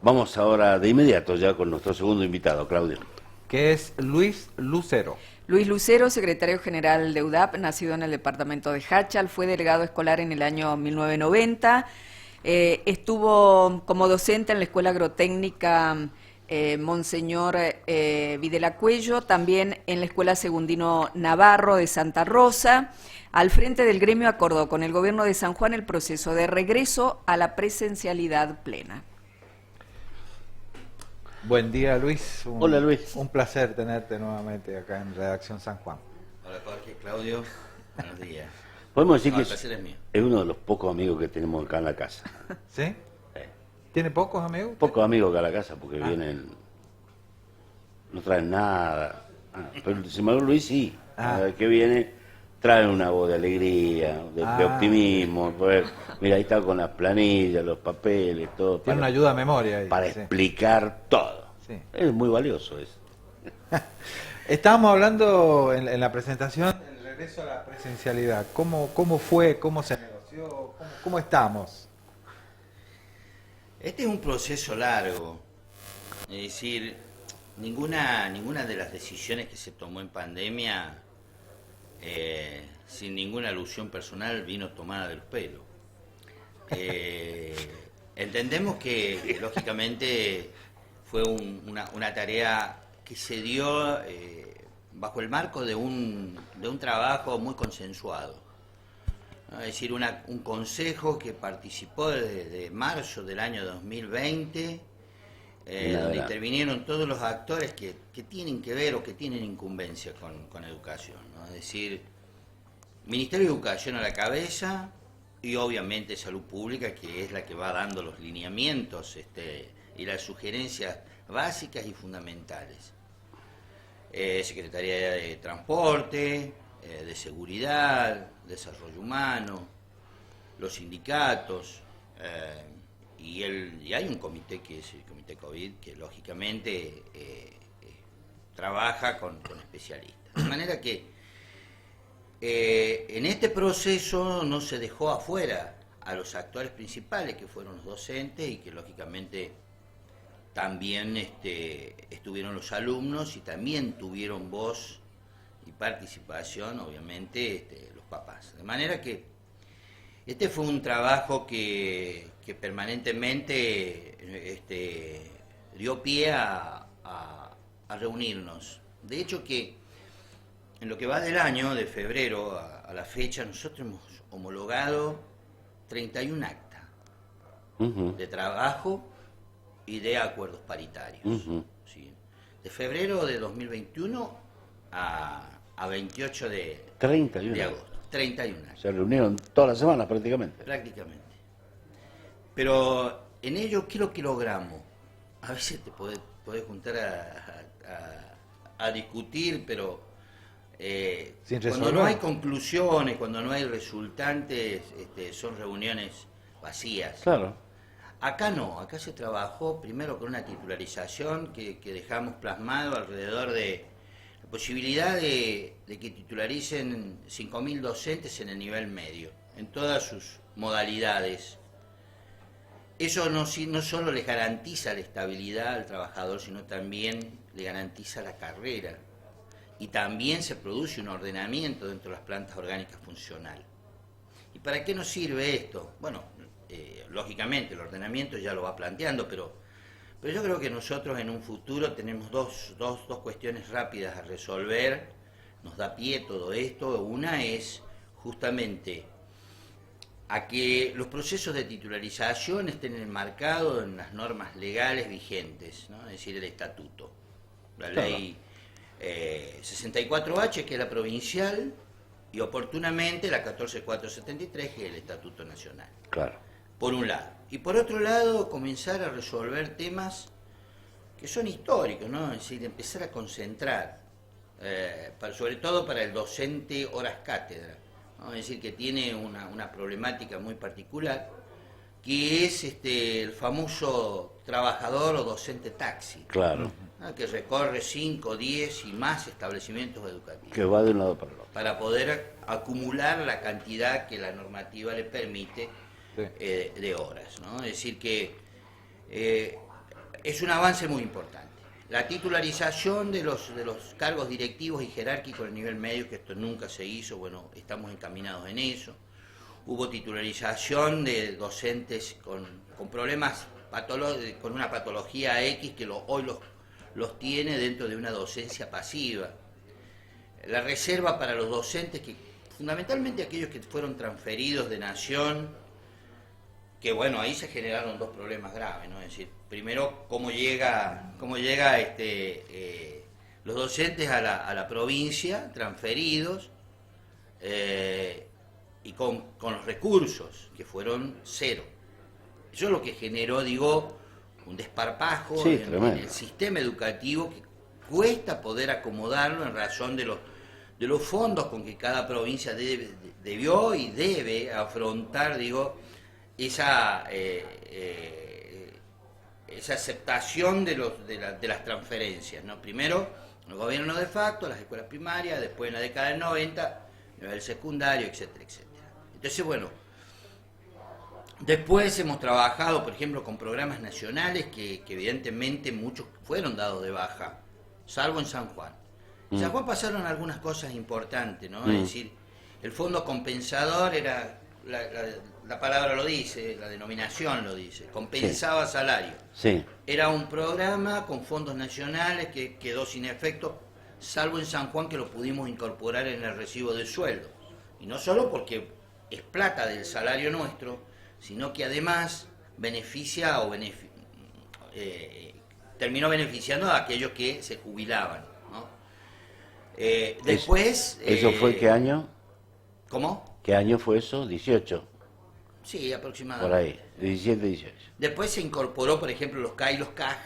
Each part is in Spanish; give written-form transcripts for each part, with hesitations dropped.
Vamos ahora de inmediato ya con nuestro segundo invitado, Claudio. Que es Luis Lucero. Luis Lucero, secretario general de UDAP, nacido en el departamento de Hachal, fue delegado escolar en el año 1990, estuvo como docente en la Escuela Agrotécnica Monseñor Videla Cuello, también en la Escuela Segundino Navarro de Santa Rosa. Al frente del gremio acordó con el gobierno de San Juan el proceso de regreso a la presencialidad plena. Buen día, Luis. Hola, Luis. Un placer tenerte nuevamente acá en Redacción San Juan. Hola Jorge, Claudio, buenos días. Podemos decir No, que el placer es mío. es uno de los pocos amigos que tenemos acá en la casa. ¿Sí? ¿Tiene pocos amigos? Pocos amigos acá en la casa porque vienen, no traen nada. Pero el señor Luis sí, cada vez que viene trae una voz de alegría, de optimismo. Pues, mira, ahí está con las planillas, los papeles, todo. Tiene una ayuda a memoria ahí. Para explicar todo. Sí. Es muy valioso eso. Estábamos hablando en la presentación del regreso a la presencialidad. ¿Cómo fue? ¿Cómo se negoció? ¿Cómo estamos? Este es un proceso largo, es decir, ninguna de las decisiones que se tomó en pandemia, sin ninguna alusión personal, vino tomada de los pelos. Entendemos que lógicamente fue una tarea que se dio bajo el marco de un trabajo muy consensuado. Es decir, un consejo que participó desde marzo del año 2020, donde intervinieron todos los actores que tienen que ver o que tienen incumbencia con educación, ¿no? Es decir, Ministerio de Educación a la cabeza y obviamente Salud Pública, que es la que va dando los lineamientos y las sugerencias básicas y fundamentales. Secretaría de Transporte, de Seguridad, Desarrollo Humano, los sindicatos, y hay un comité que es el Comité COVID, que lógicamente trabaja con especialistas. De manera que en este proceso no se dejó afuera a los actores principales, que fueron los docentes, y que lógicamente también estuvieron los alumnos y también tuvieron voz y participación, obviamente, los papás. De manera que este fue un trabajo que permanentemente dio pie a reunirnos. De hecho que en lo que va del año, de febrero a la fecha, nosotros hemos homologado 31 actas de trabajo y de acuerdos paritarios. ¿Sí? De febrero de 2021 a 28 de agosto. 31 años. Se reunieron todas las semanas prácticamente. Prácticamente. Pero en ello, ¿qué es lo que logramos? A veces te podés juntar a discutir, pero cuando no hay conclusiones, cuando no hay resultantes, son reuniones vacías. Claro. Acá no, acá se trabajó primero con una titularización que dejamos plasmado alrededor de la posibilidad de que titularicen 5.000 docentes en el nivel medio, en todas sus modalidades. Eso no solo les garantiza la estabilidad al trabajador, sino también le garantiza la carrera. Y también se produce un ordenamiento dentro de las plantas orgánicas funcionales. ¿Y para qué nos sirve esto? Bueno, lógicamente el ordenamiento ya lo va planteando, pero yo creo que nosotros en un futuro tenemos dos cuestiones rápidas a resolver. Nos da pie todo esto. Una es justamente a que los procesos de titularización estén enmarcados en las normas legales vigentes, ¿no? Es decir, el estatuto. La ley 64H, que es la provincial, y oportunamente la 14473, que es el estatuto nacional. Claro. Por un lado. Y por otro lado, comenzar a resolver temas que son históricos, ¿no? Es decir, empezar a concentrar, sobre todo para el docente horas cátedra, ¿no? Es decir, que tiene una problemática muy particular, que es el famoso trabajador o docente taxi. Claro. ¿No? Que recorre 5, 10 y más establecimientos educativos. Que va de un lado para el otro. Para poder acumular la cantidad que la normativa le permite de horas, ¿no? Es decir que es un avance muy importante. La titularización de los cargos directivos y jerárquicos del nivel medio, que esto nunca se hizo, bueno, estamos encaminados en eso. Hubo titularización de docentes con problemas, con una patología X que hoy los tiene dentro de una docencia pasiva. La reserva para los docentes, que fundamentalmente aquellos que fueron transferidos de nación, que bueno, ahí se generaron dos problemas graves, ¿no? Es decir, primero, cómo llega los docentes a la provincia, transferidos, y con los recursos, que fueron cero. Eso es lo que generó, digo, un desparpajo en el sistema educativo que cuesta poder acomodarlo en razón de los fondos con que cada provincia debió y debe afrontar, digo, esa aceptación de las transferencias, ¿no? Primero, el gobierno de facto, las escuelas primarias, después en la década del 90, el secundario, etcétera, etcétera. Entonces, bueno, después hemos trabajado, por ejemplo, con programas nacionales que evidentemente muchos fueron dados de baja, salvo en San Juan. En San Juan pasaron algunas cosas importantes, ¿no? Es decir, el fondo compensador era, la palabra lo dice, la denominación lo dice, compensaba salario. Sí. Era un programa con fondos nacionales que quedó sin efecto, salvo en San Juan, que lo pudimos incorporar en el recibo de sueldo. Y no solo porque es plata del salario nuestro, sino que además beneficia terminó beneficiando a aquellos que se jubilaban, ¿no? Después... ¿Eso fue qué año? ¿Cómo? ¿Qué año fue eso? 18. Sí, aproximadamente. Por ahí, 17, 18. Después se incorporó, por ejemplo, los CA y los CAG,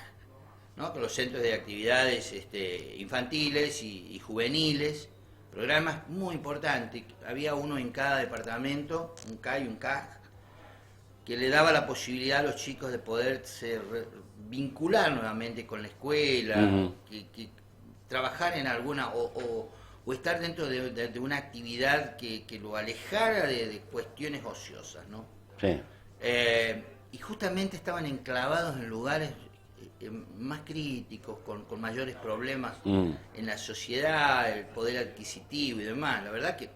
¿no? Con los centros de actividades infantiles y juveniles, programas muy importantes. Había uno en cada departamento, un CA y un CAG, que le daba la posibilidad a los chicos de poderse vincular nuevamente con la escuela, que trabajar en alguna, o estar dentro de una actividad que lo alejara de cuestiones ociosas, ¿no? Sí. Y justamente estaban enclavados en lugares más críticos, con mayores problemas en la sociedad, el poder adquisitivo y demás. La verdad que,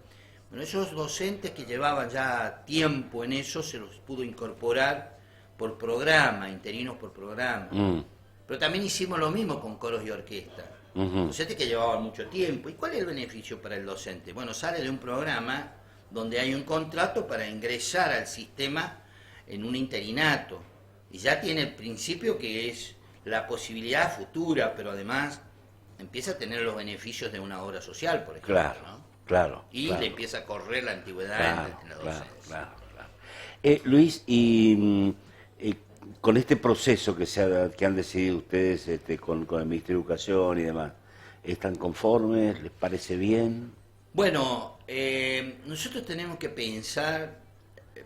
bueno, esos docentes que llevaban ya tiempo en eso se los pudo incorporar por programa, interinos por programa. Pero también hicimos lo mismo con coros y orquesta. Docentes que llevaban mucho tiempo. ¿Y cuál es el beneficio para el docente? Bueno, sale de un programa donde hay un contrato para ingresar al sistema en un interinato. Y ya tiene el principio que es la posibilidad futura, pero además empieza a tener los beneficios de una obra social, por ejemplo. Claro, ¿no? claro. Y claro. le empieza a correr la antigüedad en la docencia. Claro. Luis, y con este proceso que han decidido ustedes con el Ministerio de Educación y demás, ¿están conformes? ¿Les parece bien? Bueno, nosotros tenemos que pensar,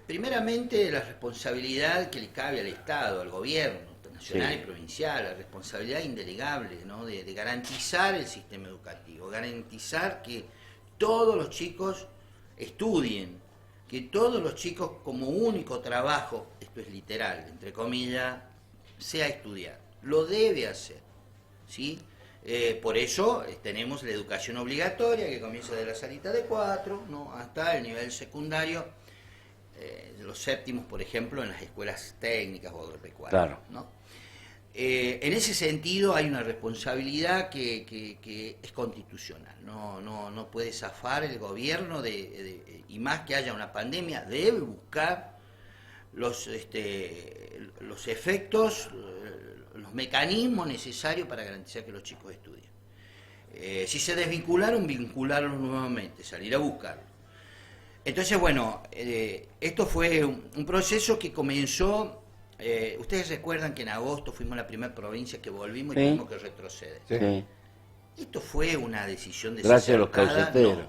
primeramente, la responsabilidad que le cabe al Estado, al gobierno nacional y provincial, la responsabilidad indelegable, ¿no? de garantizar el sistema educativo, garantizar que todos los chicos estudien, que todos los chicos como único trabajo, esto es literal, entre comillas, sea estudiar. Lo debe hacer, ¿sí? Por eso tenemos la educación obligatoria que comienza de la salita de 4, ¿no? Hasta el nivel secundario, los séptimos, por ejemplo, en las escuelas técnicas o agropecuarias. Claro. ¿No? En ese sentido hay una responsabilidad que es constitucional. No puede zafar el gobierno y más que haya una pandemia, debe buscar los efectos, los mecanismos necesarios para garantizar que los chicos estudien. Si se desvincularon, vincularlos nuevamente, salir a buscarlo. Entonces, bueno, esto fue un proceso que comenzó, ustedes recuerdan que en agosto fuimos la primera provincia que volvimos y tuvimos que retroceder. Sí. Esto fue una decisión desacertada. Gracias a los causeteros.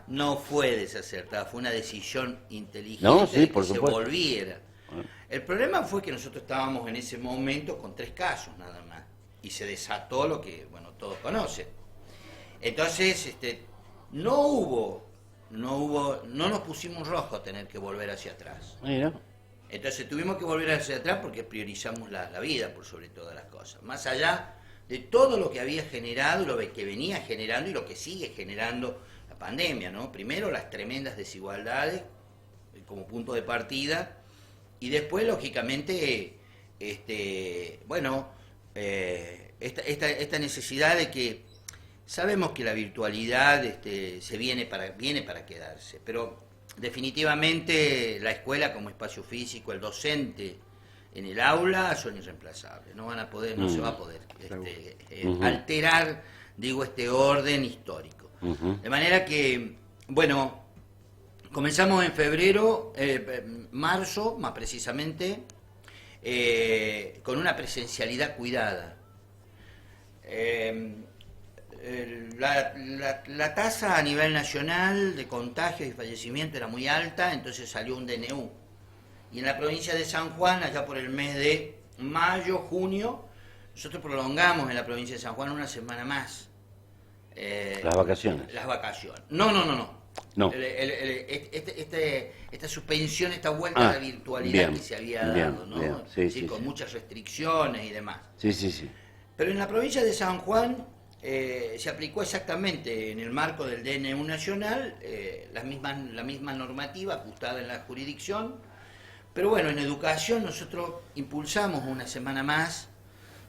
No fue desacertada, fue una decisión inteligente de que se volviera. El problema fue que nosotros estábamos en ese momento con 3 casos nada más y se desató lo que, bueno, todos conocen. Entonces, no nos pusimos rojo a tener que volver hacia atrás. Mira. Entonces tuvimos que volver hacia atrás porque priorizamos la vida por sobre todas las cosas. Más allá de todo lo que había generado, lo que venía generando y lo que sigue generando la pandemia, ¿no? Primero las tremendas desigualdades como punto de partida y después, lógicamente, esta necesidad de que sabemos que la virtualidad viene para quedarse, pero definitivamente la escuela como espacio físico, el docente en el aula son irreemplazables, no van a poder, no se va a poder alterar, digo, este orden histórico. De manera que, bueno, comenzamos en febrero, marzo más precisamente, con una presencialidad cuidada. La tasa a nivel nacional de contagios y fallecimientos era muy alta, entonces salió un DNU. Y en la provincia de San Juan, allá por el mes de mayo, junio, nosotros prolongamos en la provincia de San Juan una semana más. Las vacaciones. Las vacaciones. No. No. Esta suspensión, esta vuelta a la virtualidad que se había dado, ¿no? Bien. Sí, con muchas restricciones y demás. Sí. Pero en la provincia de San Juan se aplicó exactamente en el marco del DNU nacional la misma normativa ajustada en la jurisdicción. Pero bueno, en educación nosotros impulsamos una semana más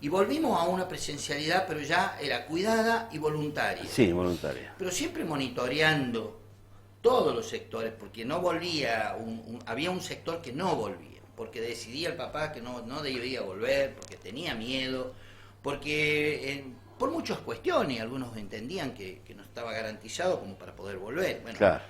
y volvimos a una presencialidad, pero ya era cuidada y voluntaria. Sí, voluntaria. Pero siempre monitoreando todos los sectores, porque no volvía, había un sector que no volvía, porque decidía el papá que no debía volver, porque tenía miedo, porque por muchas cuestiones, algunos entendían que no estaba garantizado como para poder volver. Bueno, claro.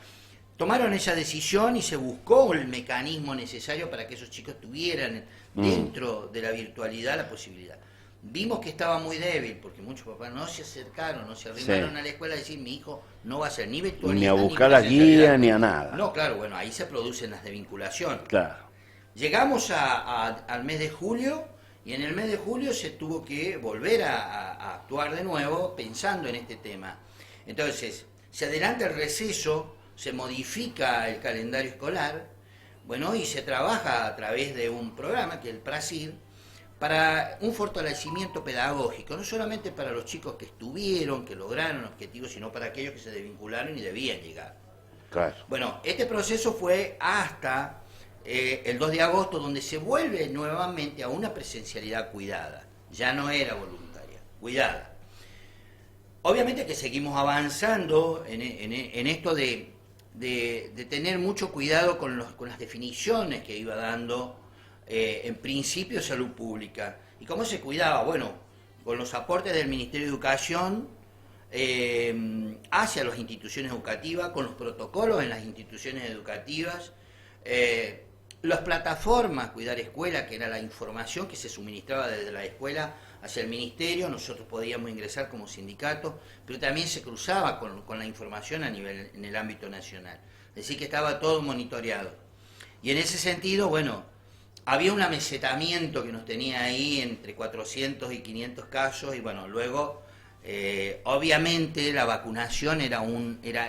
Tomaron esa decisión y se buscó el mecanismo necesario para que esos chicos tuvieran dentro de la virtualidad la posibilidad. Vimos que estaba muy débil, porque muchos papás no se acercaron, no se arrimaron a la escuela a decir, mi hijo no va a ser ni virtualidad, ni a buscar la guía, ni a nada. No, claro, bueno, ahí se producen las desvinculaciones. Claro. Llegamos al mes de julio, y en el mes de julio se tuvo que volver a actuar de nuevo pensando en este tema. Entonces, se adelanta el receso, se modifica el calendario escolar, bueno, y se trabaja a través de un programa, que es el PRASIR, para un fortalecimiento pedagógico, no solamente para los chicos que estuvieron, que lograron objetivos, sino para aquellos que se desvincularon y debían llegar. Claro. Bueno, este proceso fue hasta el 2 de agosto, donde se vuelve nuevamente a una presencialidad cuidada. Ya no era voluntaria, cuidada. Obviamente que seguimos avanzando en esto de tener mucho cuidado con las definiciones que iba dando en principio salud pública. ¿Y cómo se cuidaba? Bueno, con los aportes del Ministerio de Educación hacia las instituciones educativas, con los protocolos en las instituciones educativas, las plataformas Cuidar Escuela, que era la información que se suministraba desde la escuela hacia el ministerio, nosotros podíamos ingresar como sindicato, pero también se cruzaba con la información en el ámbito nacional. Es decir, que estaba todo monitoreado. Y en ese sentido, bueno, había un amesetamiento que nos tenía ahí entre 400 y 500 casos, y bueno, luego, obviamente, la vacunación era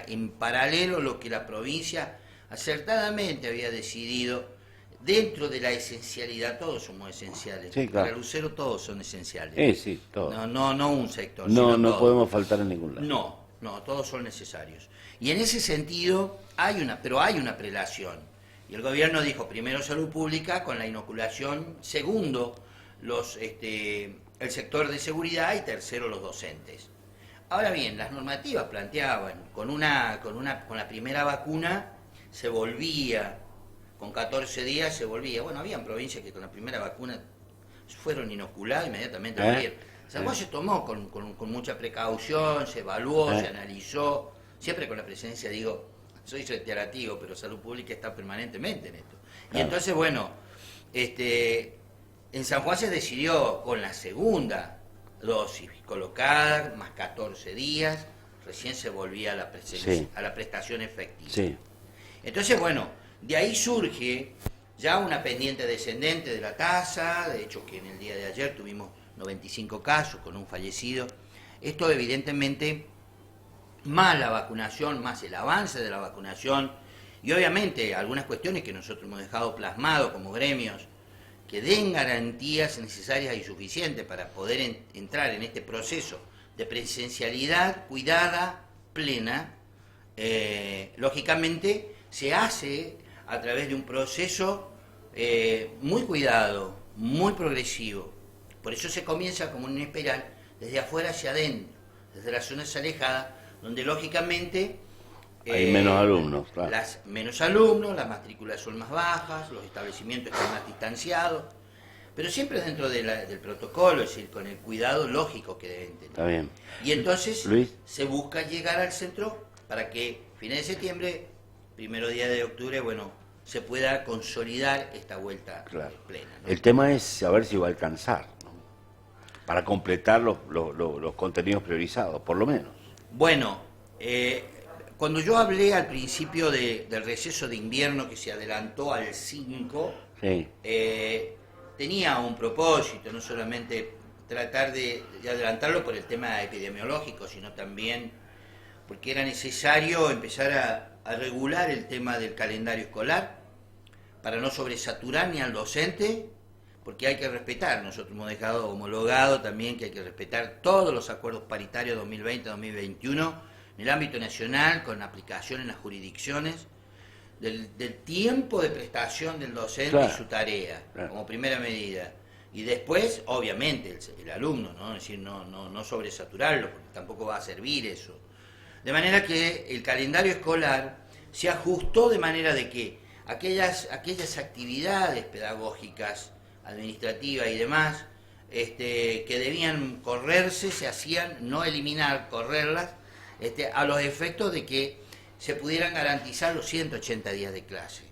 en paralelo lo que la provincia acertadamente había decidido. Dentro de la esencialidad, todos somos esenciales. Sí, claro. Para Lucero todos son esenciales. Sí, todos. No un sector. No sino todos. podemos faltar en ningún lado. No, todos son necesarios. Y en ese sentido hay una prelación. Y el gobierno dijo, primero salud pública con la inoculación, segundo el sector de seguridad y tercero los docentes. Ahora bien, las normativas planteaban con la primera vacuna se volvía, con 14 días se volvía. Bueno, habían provincias que con la primera vacuna fueron inoculadas e inmediatamente volvieron. San Juan se tomó con mucha precaución, se evaluó, se analizó, siempre con la presencia, digo, soy reiterativo, pero salud pública está permanentemente en esto. Claro. Y entonces, bueno, en San Juan se decidió con la segunda dosis colocada, más 14 días, recién se volvía a la presencia, a la prestación efectiva. Sí. Entonces, bueno, de ahí surge ya una pendiente descendente de la tasa, de hecho que en el día de ayer tuvimos 95 casos con un fallecido. Esto evidentemente, más la vacunación, más el avance de la vacunación Y obviamente algunas cuestiones que nosotros hemos dejado plasmado como gremios, que den garantías necesarias y suficientes para poder entrar en este proceso de presencialidad cuidada, plena, lógicamente se hace a través de un proceso muy cuidado, muy progresivo. Por eso se comienza como una espiral desde afuera hacia adentro, desde las zonas alejadas, donde lógicamente hay menos alumnos, claro. Menos alumnos, las matrículas son más bajas, los establecimientos están más distanciados, pero siempre dentro del protocolo, es decir, con el cuidado lógico que deben tener. Está bien. Y entonces Luis. se busca llegar al centro para que fines de septiembre, primero día de octubre, bueno, se pueda consolidar esta vuelta plena, ¿no? El tema es saber si va a alcanzar, ¿no? Para completar los contenidos priorizados, por lo menos. Bueno, cuando yo hablé al principio del receso de invierno que se adelantó al 5, Sí. Tenía un propósito, no solamente tratar de adelantarlo por el tema epidemiológico, sino también porque era necesario empezar a regular el tema del calendario escolar para no sobresaturar ni al docente, porque hay que respetar, nosotros hemos dejado homologado también que hay que respetar todos los acuerdos paritarios 2020-2021 en el ámbito nacional, con aplicación en las jurisdicciones, del tiempo de prestación del docente y su tarea, como primera medida. Y después, obviamente, el alumno, ¿no? Es decir, no sobresaturarlo, porque tampoco va a servir eso. De manera que el calendario escolar se ajustó de manera de que aquellas actividades pedagógicas, administrativas y demás, que debían correrse, se hacían, no eliminar, correrlas, a los efectos de que se pudieran garantizar los 180 días de clase.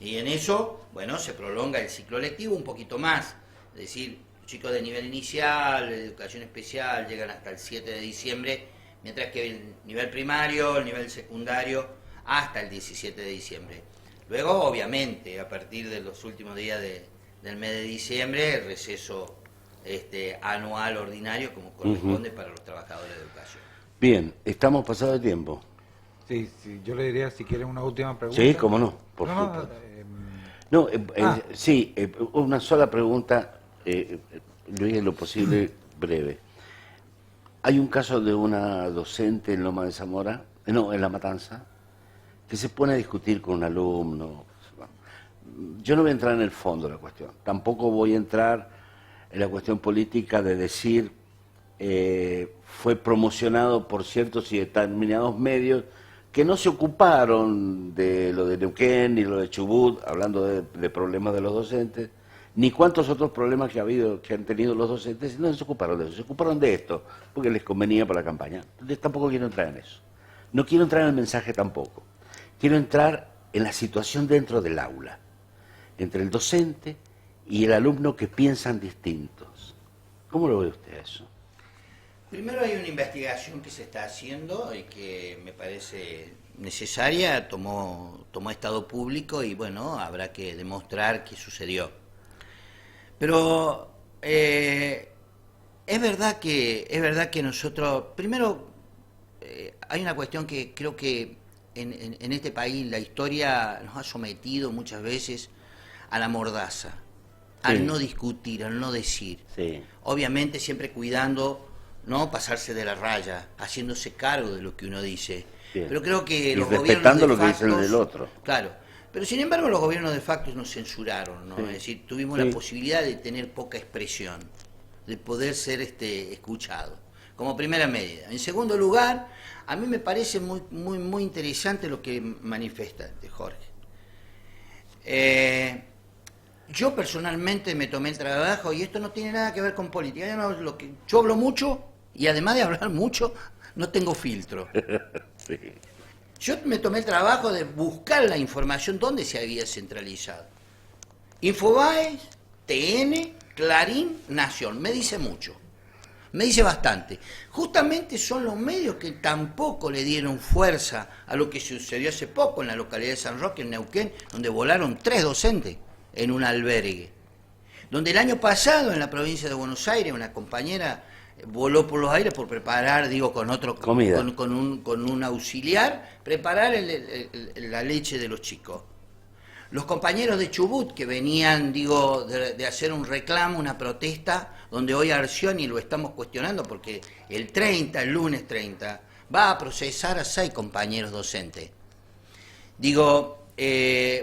Y en eso, bueno, se prolonga el ciclo lectivo un poquito más. Es decir, chicos de nivel inicial, de educación especial, llegan hasta el 7 de diciembre, mientras que el nivel primario, el nivel secundario, hasta el 17 de diciembre. Luego, obviamente, a partir de los últimos días del mes de diciembre, el receso anual ordinario, como corresponde para los trabajadores de educación. Bien, estamos pasados de tiempo. Sí, yo le diría si quiere una última pregunta. Sí, cómo no, por supuesto. Sí, una sola pregunta, Luis, en lo posible breve. Hay un caso de una docente en Loma de Zamora, en La Matanza, que se pone a discutir con un alumno. Yo no voy a entrar en el fondo de la cuestión, tampoco voy a entrar en la cuestión política de decir fue promocionado por ciertos y determinados medios que no se ocuparon de lo de Neuquén ni lo de Chubut, hablando de problemas de los docentes, ni cuántos otros problemas que han tenido los docentes, no se ocuparon de eso, se ocuparon de esto, porque les convenía para la campaña. Entonces tampoco quiero entrar en eso. No quiero entrar en el mensaje tampoco. Quiero entrar en la situación dentro del aula, entre el docente y el alumno que piensan distintos. ¿Cómo lo ve usted eso? Primero hay una investigación que se está haciendo y que me parece necesaria, tomó estado público y bueno, habrá que demostrar qué sucedió. Pero es verdad que nosotros, primero hay una cuestión que creo que en este país la historia nos ha sometido muchas veces a la mordaza, al no discutir, al no decir. Sí. Obviamente siempre cuidando no pasarse de la raya, haciéndose cargo de lo que uno dice. Bien. Pero creo que Y los respetando gobiernos de lo que dice el facto, del otro. Claro, pero sin embargo los gobiernos de facto nos censuraron, ¿no? Sí. Es decir, tuvimos Sí. la posibilidad de tener poca expresión, de poder ser escuchado, como primera medida. En segundo lugar, a mí me parece muy interesante lo que manifiesta Jorge. Yo personalmente me tomé el trabajo, y esto no tiene nada que ver con política, yo hablo mucho, y además de hablar mucho, no tengo filtro. Sí. Yo me tomé el trabajo de buscar la información donde se había centralizado. Infobae, TN, Clarín, Nación, me dice mucho, me dice bastante. Justamente son los medios que tampoco le dieron fuerza a lo que sucedió hace poco en la localidad de San Roque, en Neuquén, donde volaron 3 docentes en un albergue. Donde el año pasado en la provincia de Buenos Aires una compañera voló por los aires por preparar, digo, con otro, Comida. con un auxiliar, preparar la leche de los chicos. Los compañeros de Chubut que venían, digo, de hacer un reclamo, una protesta, donde hoy Arcioni lo estamos cuestionando porque el lunes 30, va a procesar a 6 compañeros docentes. Digo,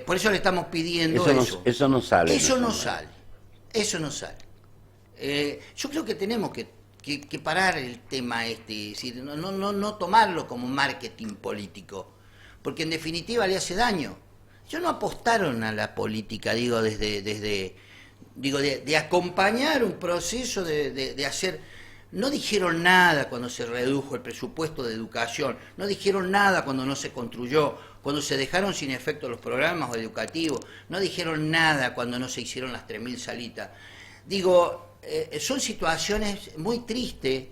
por eso le estamos pidiendo eso. Eso no sale. Eso no sale. Eso no sale. Yo creo que tenemos que parar el tema es decir, no tomarlo como marketing político, porque en definitiva le hace daño. Ellos no apostaron a la política, digo, de acompañar un proceso de hacer. No dijeron nada cuando se redujo el presupuesto de educación, no dijeron nada cuando no se construyó, cuando se dejaron sin efecto los programas educativos, no dijeron nada cuando no se hicieron las 3.000 salitas. Digo, son situaciones muy tristes.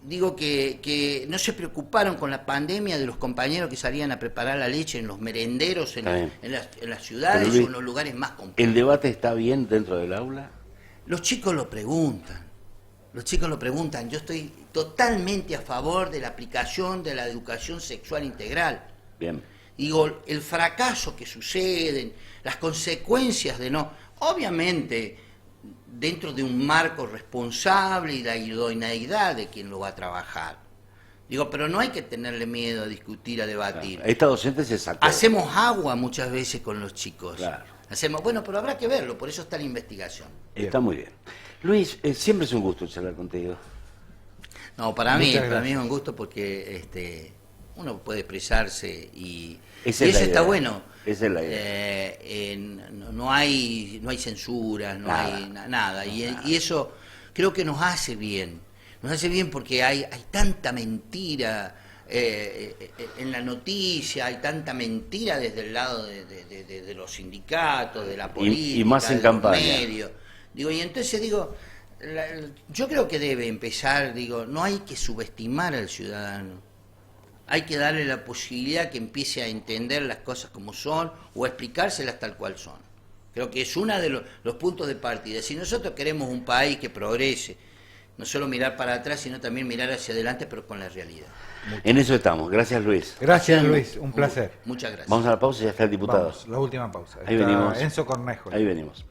Digo que no se preocuparon con la pandemia de los compañeros que salían a preparar la leche en los merenderos, en las ciudades o en los lugares más complejos. ¿El debate está bien dentro del aula? Los chicos lo preguntan. Yo estoy totalmente a favor de la aplicación de la educación sexual integral. Bien. Digo, el fracaso que suceden, las consecuencias de no... Obviamente, dentro de un marco responsable y la idoneidad de quien lo va a trabajar. Digo, pero no hay que tenerle miedo a discutir, a debatir. Claro. Esta docente se sacó. Hacemos agua muchas veces con los chicos. Claro. Bueno, pero habrá que verlo, por eso está la investigación. Está muy bien. Luis, siempre es un gusto charlar contigo. No, para mí Muchas gracias. es un gusto porque uno puede expresarse y Esa eso es la está idea. bueno. Esa es la idea. No hay censura, hay nada. Y eso creo que nos hace bien. Nos hace bien porque hay tanta mentira en la noticia, hay tanta mentira desde el lado de los sindicatos, de la política, Y más en de campaña. los medios. Digo, y entonces yo creo que debe empezar, no hay que subestimar al ciudadano. Hay que darle la posibilidad que empiece a entender las cosas como son o a explicárselas tal cual son. Creo que es uno de los puntos de partida. Si nosotros queremos un país que progrese, no solo mirar para atrás, sino también mirar hacia adelante, pero con la realidad. En eso estamos. Gracias, Luis. Gracias, Luis, un placer. Muchas gracias. Vamos a la pausa y ya está el diputado. Vamos, la última pausa. Ahí Está venimos. Enzo Cornejo. Ahí venimos.